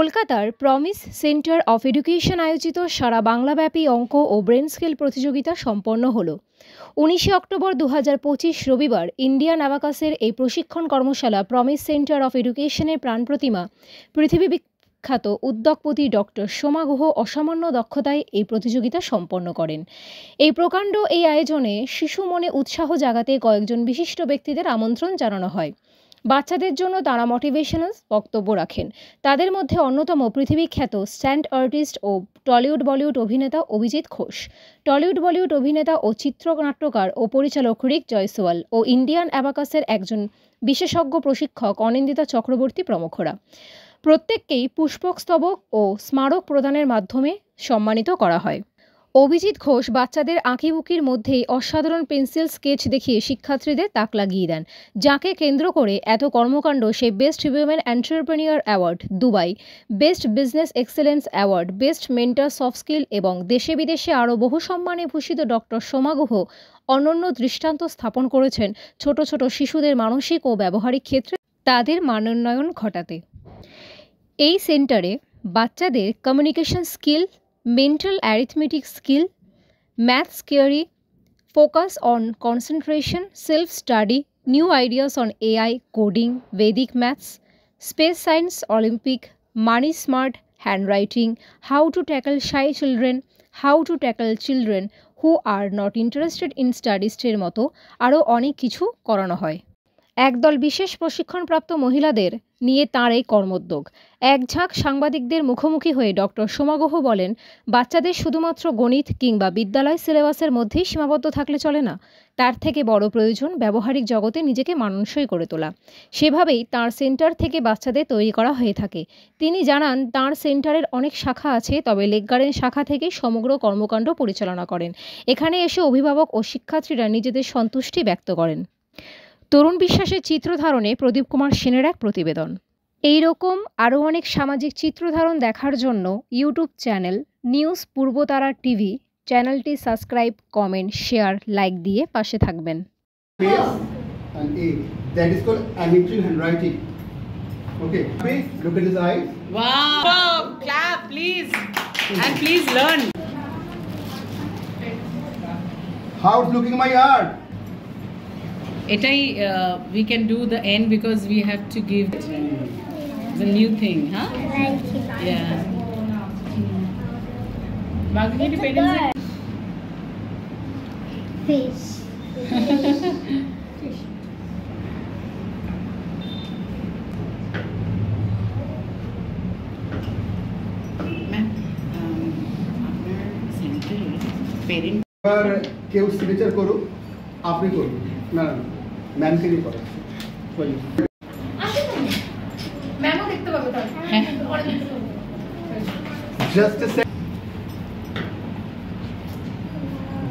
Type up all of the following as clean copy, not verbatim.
কলকাতার promise centre of education আয়োজিত সারা বাংলাব্যাপী অঙ্ক ও ব্রেন স্কিল প্রতিযোগিতা সম্পন্ন হলো। 19 অক্টোবর 2025 রবিবার ইন্ডিয়ান অ্যাবাকাসের এই প্রশিক্ষণ কর্মশালা প্রমিস সেন্টার অফ এডুকেশনের প্রাণপ্রতিমা পৃথিবী বিখ্যাত উদ্যোগপতি ডক্টর সোমা গুহ অসামান্য দক্ষতায় এই প্রতিযোগিতা সম্পন্ন করেন। এই প্রকাণ্ড এই আয়োজনে শিশু মনে উৎসাহ জাগাতে কয়েকজন বিশিষ্ট ব্যক্তিদের আমন্ত্রণ জানানো হয়। বাচ্চাদের জন্য তারা মোটিভেশনাল বক্তব্য রাখেন। তাদের মধ্যে অন্যতম পৃথিবী খ্যাত স্ট্যান্ড আর্টিস্ট ও টলিউড বলিউড অভিনেতা অভিজিৎ ঘোষ, টলিউড বলিউড অভিনেতা ও চিত্রনাট্যকার ও পরিচালক রিক জয়সওয়াল ও ইন্ডিয়ান অ্যাবাকাসের একজন বিশেষজ্ঞ প্রশিক্ষক অনিন্দিতা চক্রবর্তী প্রমুখরা। প্রত্যেককেই পুষ্পস্তবক ও স্মারক প্রদানের মাধ্যমে সম্মানিত করা হয়। অভিজিৎ ঘোষ বাচ্চাদের আঁকিবুকির মধ্যেই অসাধারণ পেন্সিল স্কেচ দেখিয়ে শিক্ষার্থীদের তাক লাগিয়ে দেন। যাকে কেন্দ্র করে এত কর্মকাণ্ড সে best women entrepreneur award Dubai, best business excellence award, best mentor soft skill এবং দেশে বিদেশে আরও বহু সম্মানে ভূষিত ডক্টর সোমা গুহ অনন্য দৃষ্টান্ত স্থাপন করেছেন ছোট ছোট শিশুদের মানসিক ও ব্যবহারিক ক্ষেত্রে তাদের মানোন্নয়ন ঘটাতে। এই সেন্টারে বাচ্চাদের communication skill, mental arithmetic skill, maths theory, focus on concentration, self-study, new ideas on AI, coding, Vedic maths, space science, Olympic, money smart, handwriting, how to tackle shy children, how to tackle children who are not interested in studies এর মতো আরও অনেক কিছু করানো হয়। একদল বিশেষ প্রশিক্ষণপ্রাপ্ত মহিলাদের নিয়ে তাঁর এই কর্মোদ্যোগ। এক ঝাঁক সাংবাদিকদের মুখোমুখি হয়ে ডক্টর সোমা গুহ বলেন, বাচ্চাদের শুধুমাত্র গণিত কিংবা বিদ্যালয় সিলেবাসের মধ্যেই সীমাবদ্ধ থাকলে চলে না, তার থেকে বড় প্রয়োজন ব্যবহারিক জগতে নিজেকে মানানসই করে তোলা। সেভাবেই তাঁর সেন্টার থেকে বাচ্চাদের তৈরি করা হয়ে থাকে। তিনি জানান, তাঁর সেন্টারের অনেক শাখা আছে, তবে লেক গার্ডেন শাখা থেকে সমগ্র কর্মকাণ্ড পরিচালনা করেন। এখানে এসে অভিভাবক ও শিক্ষার্থীরা নিজেদের সন্তুষ্টি ব্যক্ত করেন। তরুণ বিশ্বাসের চিত্রধারণে প্রদীপ কুমার সেনের এক প্রতিবেদন। এই রকম আরও অনেক সামাজিক চিত্রধারণ দেখার জন্য YouTube channel news Purbatara TV চ্যানেলটি সাবস্ক্রাইব, কমেন্ট, শেয়ার, লাইক দিয়ে পাশে থাকবেন। That is called amateur handwriting. Okay. Look at his eyes. Wow! Clap, please. And please learn. How's looking my art? We can do the end because we have to give the new thing, huh? Yeah. Fish. Ma'am, আপনার সেন্টারে parent এবার কেউ signature করুক, আপনি করুন। না না, ম্যামকে দিয়ে করো। ম্যামও দেখতে পাবে তাহলে। Just a second.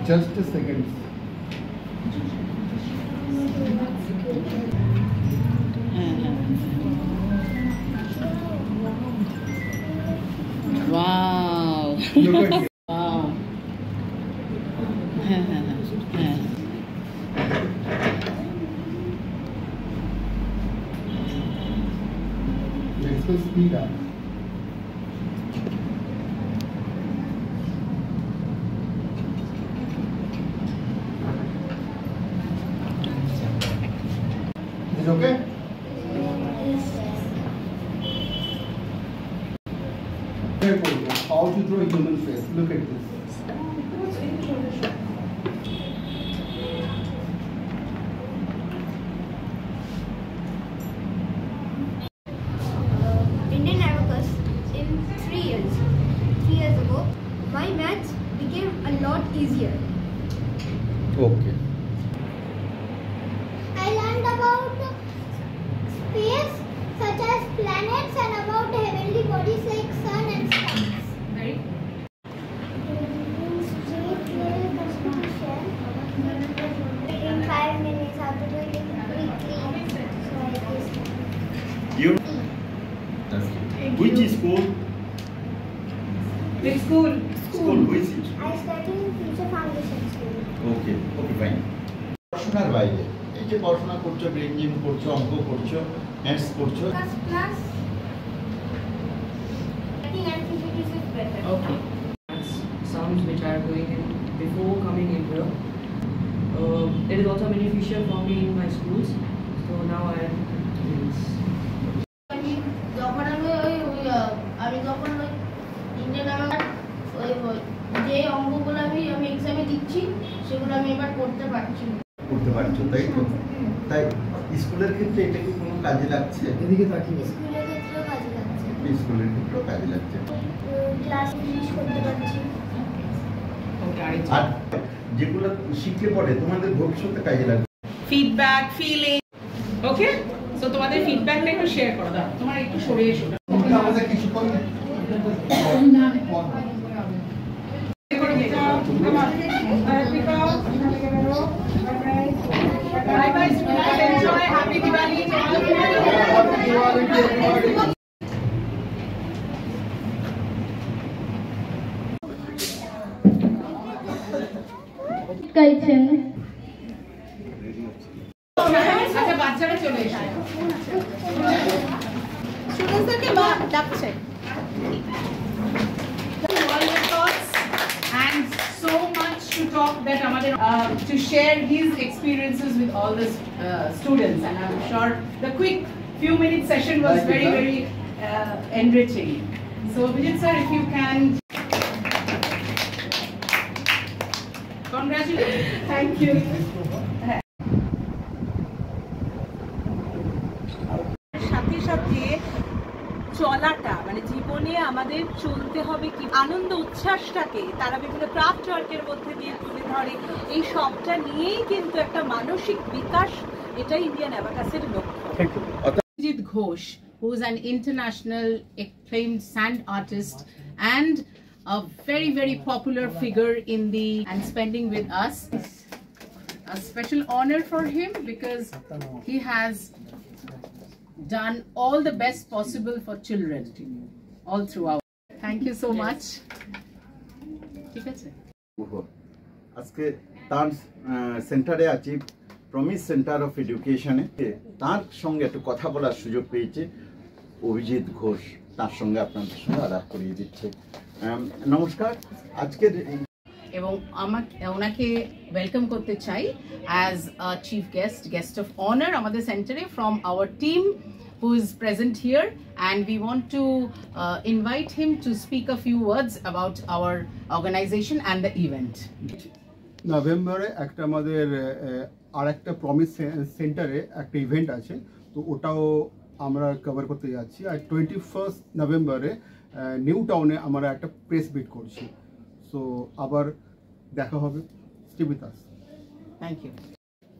Just a second. Wow. Look at it. Wow. Let's go speed up. Is it okay? Careful. How to draw a human face. Look at this. Indian Abacus in 3 years. 3 years ago, my maths became a lot easier. Okay. I learned about space, such as planets, and about heavenly bodies like sun and stars. In 5 minutes, how to do it quickly. You? Which is school? Which school? School, which is? I study in Future Foundation School. Okay, okay, fine. পড়াশোনার বাইরে এই যে পড়াশোনা করছো, brain gym করছো, অঙ্ক করছো, maths করছো, Plus Okay. Sounds which are going in before coming in here. It is also beneficial for me in my schools. So now I am doing this. যখন আমি যখন ইন্ডিয়ান আমার যে অঙ্কগুলো আমি এক্সামে দিচ্ছি সেগুলো আমি এবার করতে পারছি করতে পারছো, তাই তো? তাই স্কুলের ক্ষেত্রে এটা কি কোনো কাজে লাগছে? এদিকে তাকিয়ে স্কুলের ক্ষেত্রেও কাজে লাগছে, স্কুলের ক্ষেত্রেও কাজে লাগছে। ক্লাস ফিনিশ করতে পারছি। আর যেগুলো শিখে পড়ে তোমাদের ভবিষ্যতে কাজে লাগবে। Feedback, feeling. Okay? So তোমাদের ফিডব্যাকটা একটু শেয়ার করো দাও। তোমার একটু সরে এসো। আমাদের কিছুক্ষণ Bye bye, students. Enjoy. Happy Diwali to all of you. আচ্ছা বাচ্চারা চলে এসো। স্টুডেন্টসদেরকে মা ডাকছে। All your thoughts and so much to talk that আমাদের to share his experiences with all the students, and I'm sure the quick few minute session was very enriching. So Vijit sir, if you can. Congratulations. Thank you. সাথে সাথে চলাটা মানে জীবনে আমাদের চলতে হবে কি আনন্দ উচ্ছ্বাসটাকে তারা বিভিন্ন ক্রাফট ওয়ার্কের মধ্যে দিয়ে তুলে ধরে, এই সবটা নিয়েই কিন্তু একটা মানসিক বিকাশ, এটাই ইন্ডিয়ান অ্যাবাকাসের লক্ষ্য। Vijit Ghosh, who is an international acclaimed sand artist and a very popular figure in the and spending with us. A special honor for him because he has done all the best possible for children all throughout. Thank you so much. ঠিক আছে। আজকে তার সেন্টারে আছি, promise centre of এডুকেশনে। তার সঙ্গে একটু কথা বলার সুযোগ পেয়েছে অভিজিৎ ঘোষ, তার সঙ্গে আপনাদের সঙ্গে আলাপ করিয়ে দিচ্ছে। নমস্কার। আজকের এবং ওনাকে ওয়েলকাম করতে চাই as a chief guest of honour আমাদের সেন্টারে from our team who is present here, and we want to invite him to speak a few words about our organization and the event. নভেম্বরে একটা আমাদের আর একটা promise সেন্টারে একটা event আছে, তো ওটাও আমরা কভার করতে যাচ্ছি। আর 21 নভেম্বরে নিউ টাউনে আমরা একটা প্রেস মিট করছি। সো আবার দেখা হবে। Stay with us. Thank you.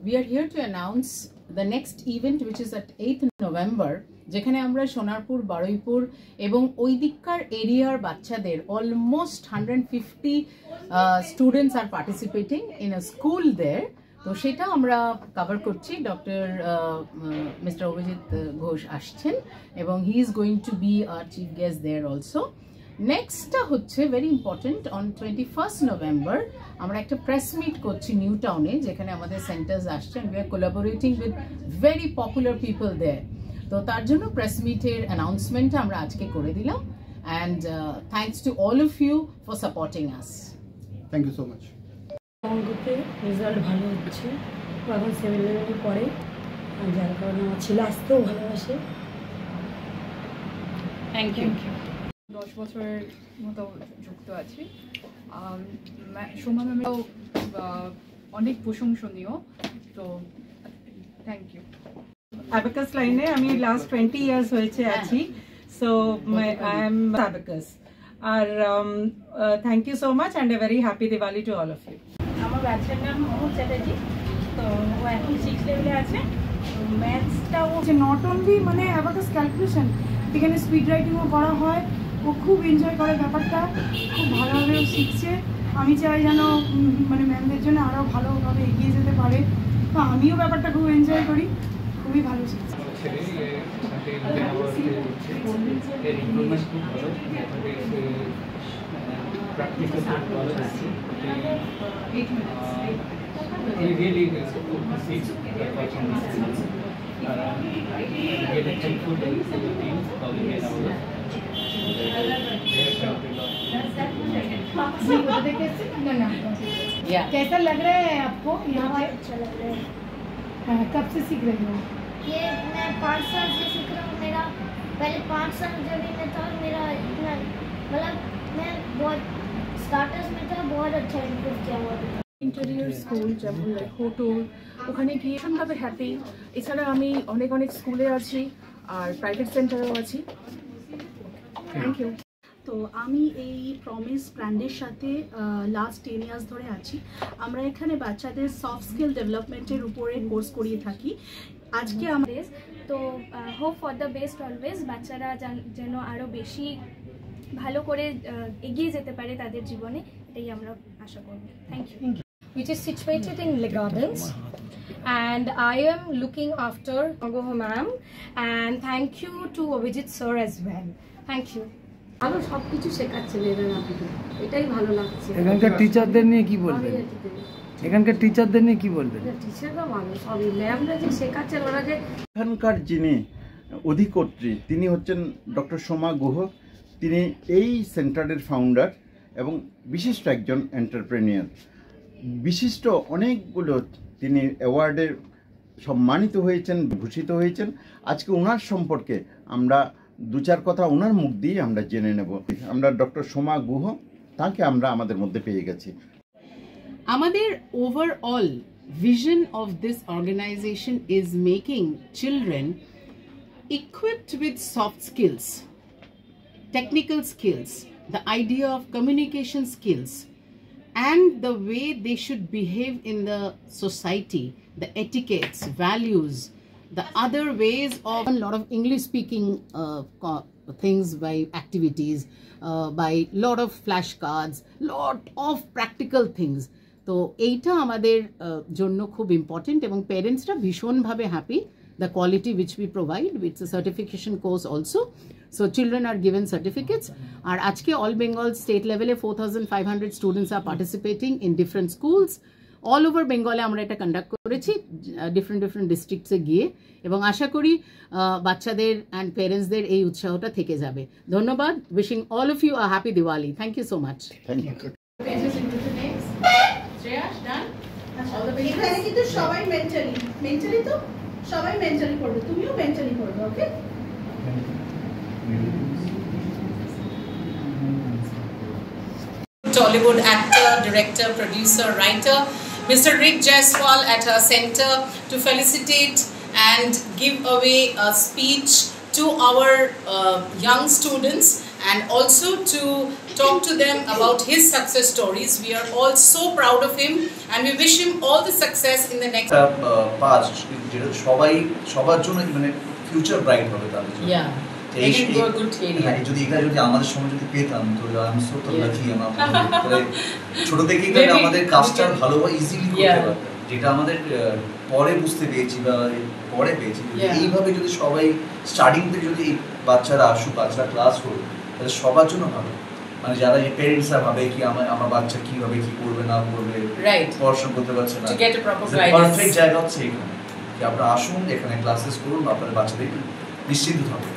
We are here to announce the next event which is at 8th November, যেখানে আমরা সোনারপুর, বারুইপুর এবং ওই দিককার এরিয়ার বাচ্চাদের almost 150 students are participating in a school there. তো সেটা আমরা কভার করছি। ডক্টর মিস্টার অভিজিৎ ঘোষ আসছেন এবং he is going to be our chief guest there also. নেক্সটটা হচ্ছে ভেরি ইম্পর্টেন্ট, অন 21 নভেম্বর আমরা একটা প্রেস মিট করছি নিউ টাউনে, যেখানে আমাদের সেন্টার্স আসছেন। We are collaborating with very popular people there. তো তার জন্য প্রেস মিটের অ্যানাউন্সমেন্টটা আমরা আজকে করে দিলাম। And thanks to all of you for supporting us. Thank you so much. অঙ্কতে রেজাল্ট ভালো হচ্ছে, ও এখন 7 লেভেলে পড়ে, আর যার কারণে আমার ছেলে আসতেও ভালোবাসে। Thank you. 10 বছরের মতো যুক্ত আছি। সোমা ম্যামেও অনেক প্রশংসনীয়, তো থ্যাংক ইউ। অ্যাবাকাস লাইনে আমি লাস্ট 20 ইয়ার্স হয়েছে আছি, সো আই এম অ্যাবাকাস। আর thank you so much and a very happy Diwali to all of you. আমার বাচ্চার নাম মোহাম্মদ চ্যাটার্জি, তো ও এখন 6 লেভেলে আছে। ম্যাথসটাও নট অনলি মানে অ্যাবাকাস ক্যালকুলেশন, এখানে স্পিড রাইটিংও করা হয়। ও খুব এনজয় করে ব্যাপারটা, খুব ভালোভাবেও শিখছে। আমি চাই যেন মানে ম্যামদের জন্য আরও ভালোভাবে এগিয়ে যেতে পারে, তো আমিও ব্যাপারটা খুব এনজয় করি, খুবই ভালো শিখছে। कैसा लग रहा है आपको यहाँ पे? अच्छा लग रहा है। हाँ, कब से सीख रही हो? ये मैं 5 साल से सीख रहा हूँ। मेरा पहले 5 साल जब भी मैं था मेरा इतना मतलब मैं बहुत स्टार्टर्स में था, बहुत अच्छा इम्प्रूव किया हुआ था। ইন্টেরিয়র স্কুল যেমন হোটোর ওখানে গিয়ে ভীষণভাবে হ্যাপি। এছাড়া আমি অনেক অনেক স্কুলে আছি আর প্রাইভেট সেন্টারেও আছি। Thank you. তো আমি এই প্রমিস ব্র্যান্ডের সাথে লাস্ট 10 ইয়ার্স ধরে আছি। আমরা এখানে বাচ্চাদের সফট স্কিল ডেভেলপমেন্টের উপরে কোর্স করিয়ে থাকি। আজকে আমাদের তো hope for the best always. বাচ্চারা যেন আরও বেশি ভালো করে এগিয়ে যেতে পারে তাদের জীবনে, এটাই আমরা আশা করব। Thank you. Which is situated in Le Gardens, and I am looking after Angoho ma'am, and thank you to Abhijit sir as well. Thank you. ভালো সব কিছু শেখাচ্ছে এরা আপনাকে, এটাই ভালো লাগছে। এখানকার টিচারদের নিয়ে কি বলবেন? এখানকার টিচারদের নিয়ে কি বলবেন? টিচাররা ভালো, সবই ম্যামরা যে শেখাচ্ছেন ওরা যে। এখানকার যিনি অধিকর্ত্রী তিনি হচ্ছেন ডক্টর সোমা গুহ। তিনি এই সেন্টারের ফাউন্ডার এবং বিশিষ্ট একজন এন্টারপ্রেনিয়ার। বিশিষ্ট অনেকগুলো তিনি অ্যাওয়ার্ডে সম্মানিত হয়েছেন, ভূষিত হয়েছেন। আজকে ওনার সম্পর্কে আমরা 2-4 কথা ওনার মুখ দিয়ে আমরা জেনে নেব। আমরা ডক্টর সোমা গুহ তাকে আমরা আমাদের মধ্যে পেয়ে গেছি। আমাদের overall vision of this organization is making children equipped with soft skills, technical skills, the idea of communication skills, and the way they should behave in the society, the etiquettes, values, the other ways of a lot of English speaking things by activities, by lot of flashcards, lot of practical things. তো এইটা আমাদের জন্য খুব important এবং প্যারেন্টসরা ভীষণভাবে happy the quality which we provide. It's a certification course also, so children are given certificates. আর আজকে all Bengal state level 4500 students are participating in different schools all over Bengal আমরা এটা কন্ডাক্ট করেছি different districts এ গিয়ে, এবং আশা করি বাচ্চাদের and প্যারেন্টসদের এই উৎসাহটা থেকে যাবে। ধন্যবাদ। wishing all of you a happy Diwali. Thank you so much. Thank you. এখানে কিন্তু সবাই মেন্টালি তো সবাই মেন্টালি পড়বে, তুমিও মেন্টালি পড়বে। ওকে, Tollywood actor, director, producer, writer, Mr. Rick Jaiswal at our center to felicitate and give away a speech to our young students and also to talk to them about his success stories. We are all so proud of him and we wish him all the success in the next past যেটা সবার জন্য মানে future bright হবে তাদের জন্য। যদি এটা যদি আমাদের সময় যদি পেতাম তো আমি সো তো লাকি। আমরা ছোট থেকেই তাহলে আমাদের কাজটা ভালোভাবে ইজিলি করতে পারতাম, যেটা আমাদের পরে বুঝতে পেরেছি বা পরে পেয়েছি। এইভাবে যদি সবাই স্টার্টিং থেকে যদি বাচ্চারা আসুক, বাচ্চারা ক্লাস করুক, তাহলে সবার জন্য ভালো। মানে যারা এই প্যারেন্টসরা ভাবে কি আমার বাচ্চা কিভাবে কি করবে না করবে, পড়াশোনা করতে পারছে না, পারফেক্ট জায়গা হচ্ছে এখানে। আপনারা আসুন, এখানে ক্লাসেস করুন, আপনাদের বাচ্চাদের নিশ্চিন্ত থাকুন।